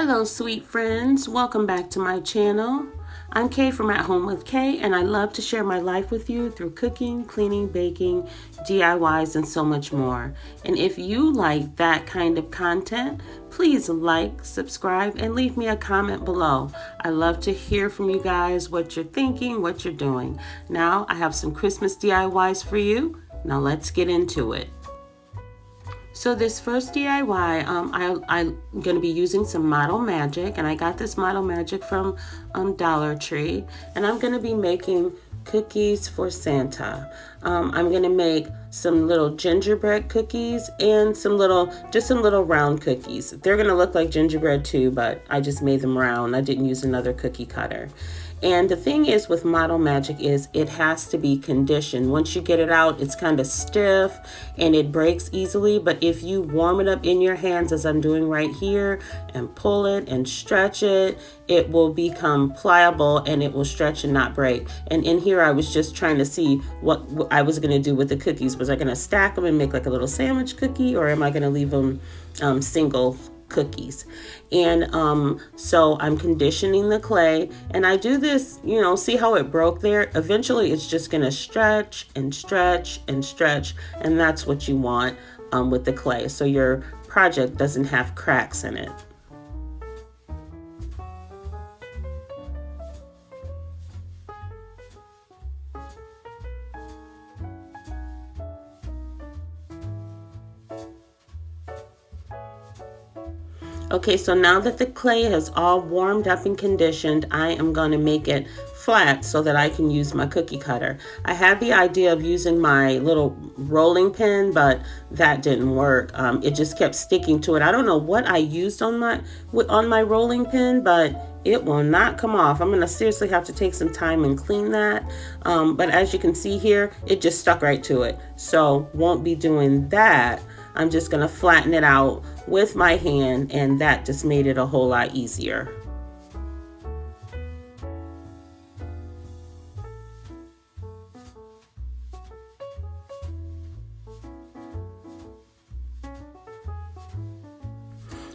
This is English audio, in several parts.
Hello, sweet friends. Welcome back to my channel. I'm Kay from At Home with Kay, and I love to share my life with you through cooking, cleaning, baking, DIYs, and so much more. And if you like that kind of content, please like, subscribe, and leave me a comment below. I love to hear from you guys, what you're thinking, what you're doing. Now, I have some Christmas DIYs for you. Now, let's get into it. So this first DIY, I'm going to be using some Model Magic, and I got this Model Magic from Dollar Tree, and I'm going to be making cookies for Santa. I'm going to make some little gingerbread cookies and just some little round cookies. They're going to look like gingerbread too, but I just made them round. I didn't use another cookie cutter. And the thing is with Model Magic is it has to be conditioned. Once you get it out, it's kind of stiff and it breaks easily. But if you warm it up in your hands, as I'm doing right here, and pull it and stretch it, it will become pliable and it will stretch and not break. And in here, I was just trying to see what I was going to do with the cookies. Was I going to stack them and make like a little sandwich cookie, or am I going to leave them single cookies? And so I'm conditioning the clay, and I do this, see how it broke there? Eventually it's just going to stretch and stretch and stretch, and that's what you want with the clay, so your project doesn't have cracks in it. Okay, so now that the clay has all warmed up and conditioned, I am going to make it flat so that I can use my cookie cutter. I had the idea of using my little rolling pin, but that didn't work. It just kept sticking to it. I don't know what I used on my rolling pin, but it will not come off. I'm going to seriously have to take some time and clean that. But as you can see here, it just stuck right to it. So won't be doing that. I'm just going to flatten it out with my hand, and that just made it a whole lot easier.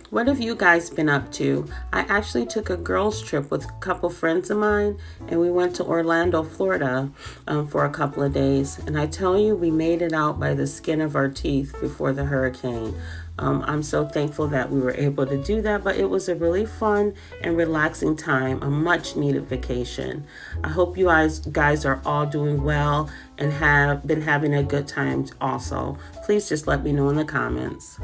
What have you guys been up to? I actually took a girls trip with a couple friends of mine, and we went to Orlando, Florida for a couple of days. And I tell you, we made it out by the skin of our teeth before the hurricane. I'm so thankful that we were able to do that, but it was a really fun and relaxing time, a much needed vacation. I hope you guys are all doing well and have been having a good time also. Please just let me know in the comments.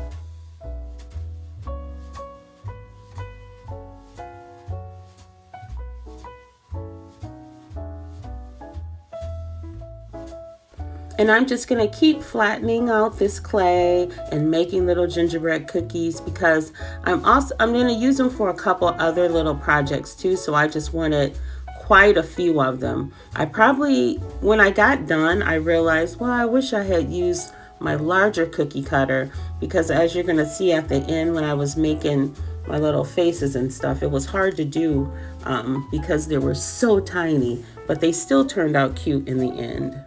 And I'm just going to keep flattening out this clay and making little gingerbread cookies, because I'm going to use them for a couple other little projects too. So I just wanted quite a few of them. When I got done, I realized, well, I wish I had used my larger cookie cutter, because as you're going to see at the end, when I was making my little faces and stuff, it was hard to do because they were so tiny, but they still turned out cute in the end.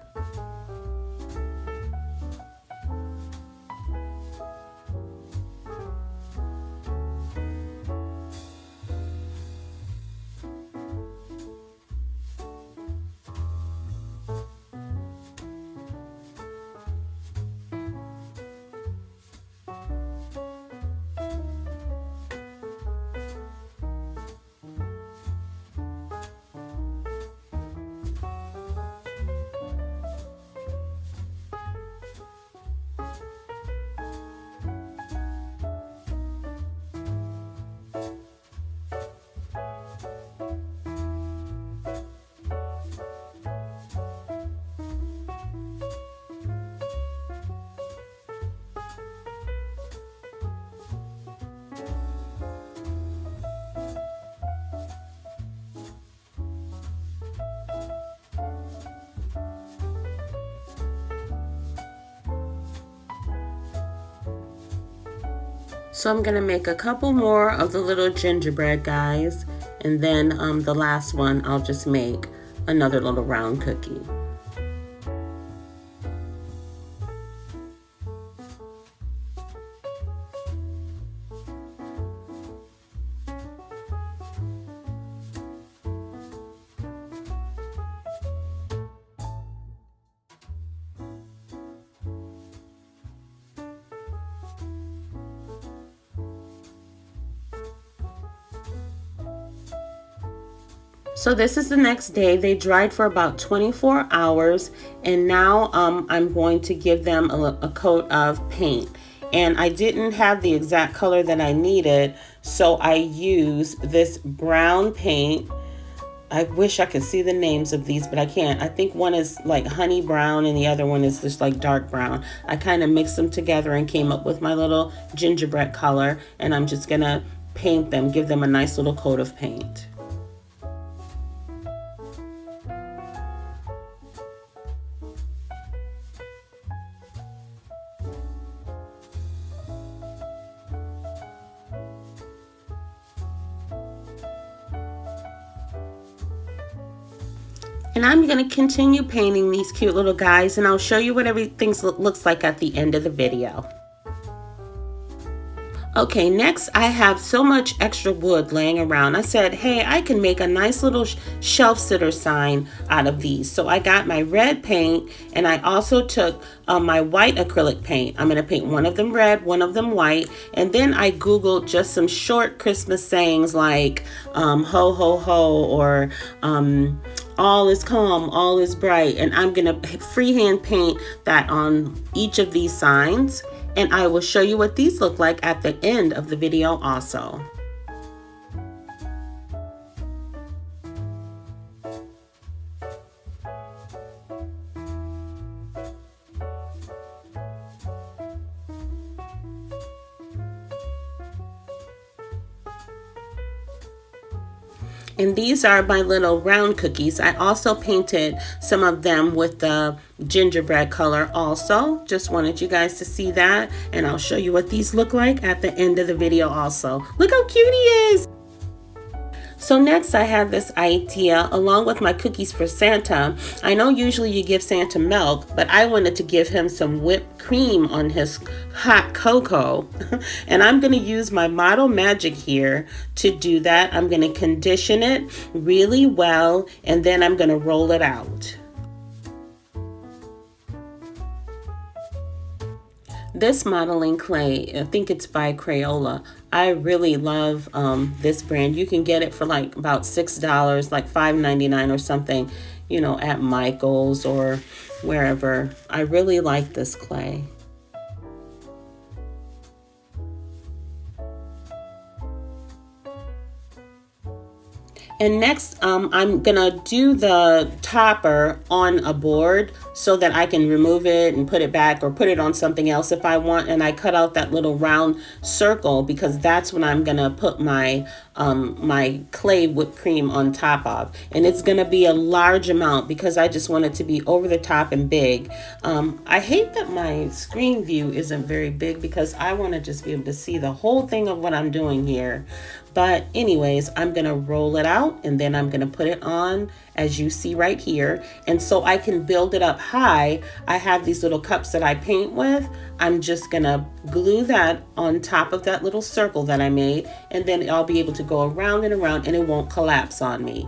So I'm going to make a couple more of the little gingerbread guys, and then the last one I'll just make another little round cookie. So this is the next day. They dried for about 24 hours, and now I'm going to give them a coat of paint. And I didn't have the exact color that I needed, so I used this brown paint. I wish I could see the names of these, but I can't. I think one is like honey brown and the other one is just like dark brown. I kind of mixed them together and came up with my little gingerbread color, and I'm just gonna paint them, give them a nice little coat of paint. And I'm going to continue painting these cute little guys, and I'll show you what everything looks like at the end of the video. Okay, next I have so much extra wood laying around. I said, hey, I can make a nice little shelf sitter sign out of these. So I got my red paint, and I also took my white acrylic paint. I'm going to paint one of them red, one of them white, and then I Googled just some short Christmas sayings like ho, ho, ho, or all is calm, all is bright, and I'm gonna freehand paint that on each of these signs, and I will show you what these look like at the end of the video also. And these are my little round cookies. I also painted some of them with the gingerbread color also. Just wanted you guys to see that. And I'll show you what these look like at the end of the video also. Look how cute he is. So next I have this idea along with my cookies for Santa. I know usually you give Santa milk, but I wanted to give him some whipped cream on his hot cocoa. And I'm going to use my Model Magic here to do that. I'm going to condition it really well, and then I'm going to roll it out. This modeling clay, I think it's by Crayola. I really love this brand. You can get it for like about $6, like $5.99 or something, you know, at Michael's or wherever. I really like this clay. And next, I'm gonna do the topper on a board so that I can remove it and put it back or put it on something else if I want. And I cut out that little round circle because that's when I'm gonna put my my clay whipped cream on top of. And it's gonna be a large amount because I just want it to be over the top and big. I hate that my screen view isn't very big because I wanna just be able to see the whole thing of what I'm doing here. But anyways, I'm gonna roll it out and then I'm gonna put it on as you see right here. And so I can build it up high. I have these little cups that I paint with. I'm just gonna glue that on top of that little circle that I made, and then I'll be able to go around and around and it won't collapse on me.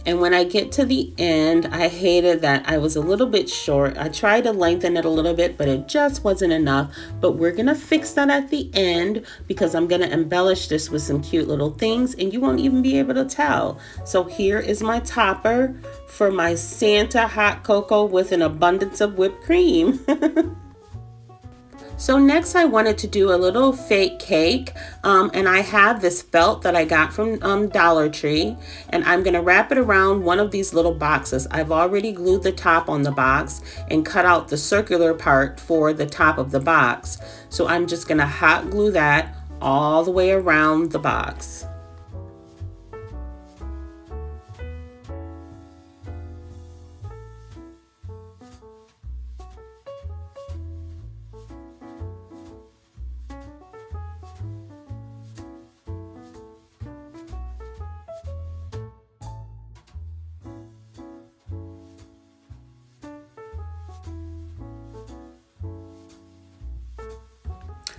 And when I get to the end, I hated that I was a little bit short. I tried to lengthen it a little bit, but it just wasn't enough. But we're gonna fix that at the end because I'm gonna embellish this with some cute little things and you won't even be able to tell. So here is my topper for my Santa hot cocoa with an abundance of whipped cream. So next I wanted to do a little fake cake, and I have this felt that I got from Dollar Tree, and I'm gonna wrap it around one of these little boxes. I've already glued the top on the box and cut out the circular part for the top of the box. So I'm just gonna hot glue that all the way around the box.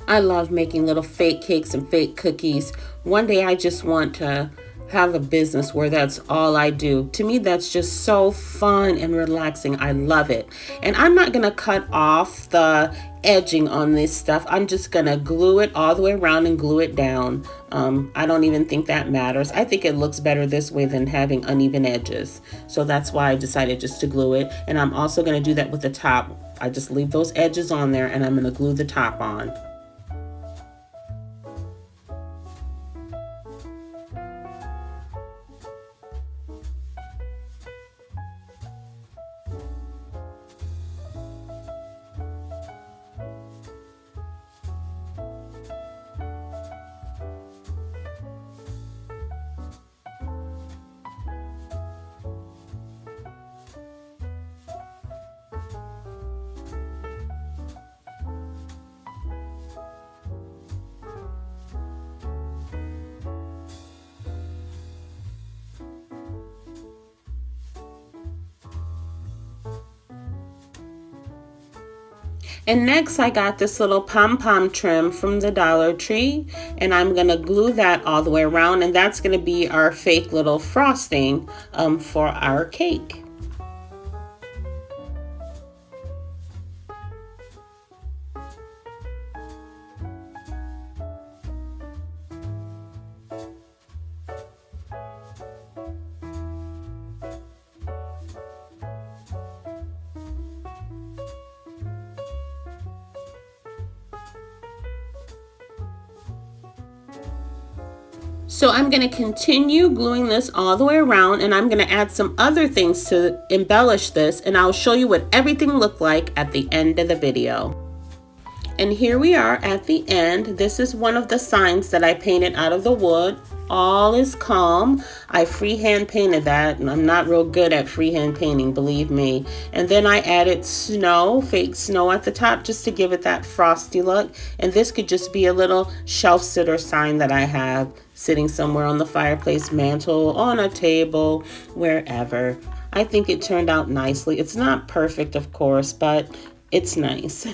I love making little fake cakes and fake cookies. One day I just want to have a business where that's all I do. To me, that's just so fun and relaxing. I love it. And I'm not going to cut off the edging on this stuff. I'm just going to glue it all the way around and glue it down. I don't even think that matters. I think it looks better this way than having uneven edges. So that's why I decided just to glue it. And I'm also going to do that with the top. I just leave those edges on there and I'm going to glue the top on. And next I got this little pom-pom trim from the Dollar Tree, and I'm gonna glue that all the way around, and that's gonna be our fake little frosting for our cake. So I'm going to continue gluing this all the way around, and I'm going to add some other things to embellish this, and I'll show you what everything looked like at the end of the video. And here we are at the end. This is one of the signs that I painted out of the wood. All is calm. I freehand painted that, and I'm not real good at freehand painting, believe me. And then I added snow, fake snow at the top, just to give it that frosty look. And this could just be a little shelf sitter sign that I have sitting somewhere on the fireplace mantle, on a table, wherever. I think it turned out nicely. It's not perfect, of course, but it's nice.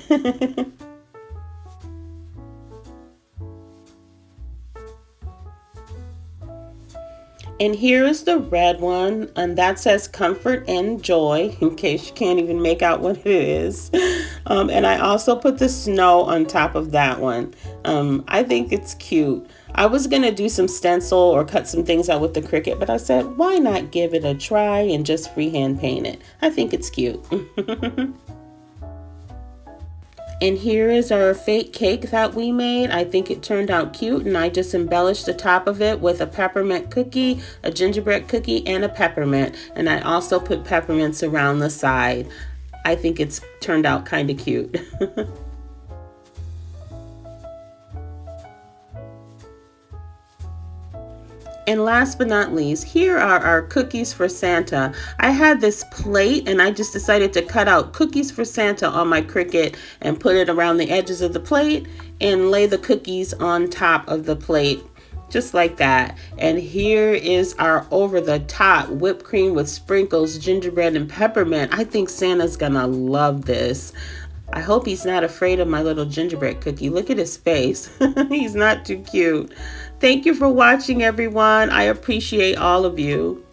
And here is the red one, and that says comfort and joy, in case you can't even make out what it is. And I also put the snow on top of that one. I think it's cute. I was gonna do some stencil or cut some things out with the Cricut, but I said, why not give it a try and just freehand paint it? I think it's cute. And here is our fake cake that we made. I think it turned out cute, and I just embellished the top of it with a peppermint cookie, a gingerbread cookie, and a peppermint. And I also put peppermints around the side. I think it's turned out kind of cute. And last but not least, here are our cookies for Santa. I had this plate and I just decided to cut out cookies for Santa on my Cricut and put it around the edges of the plate and lay the cookies on top of the plate, just like that. And here is our over the top whipped cream with sprinkles, gingerbread, and peppermint. I think Santa's gonna love this. I hope he's not afraid of my little gingerbread cookie. Look at his face. He's not too cute. Thank you for watching, everyone. I appreciate all of you.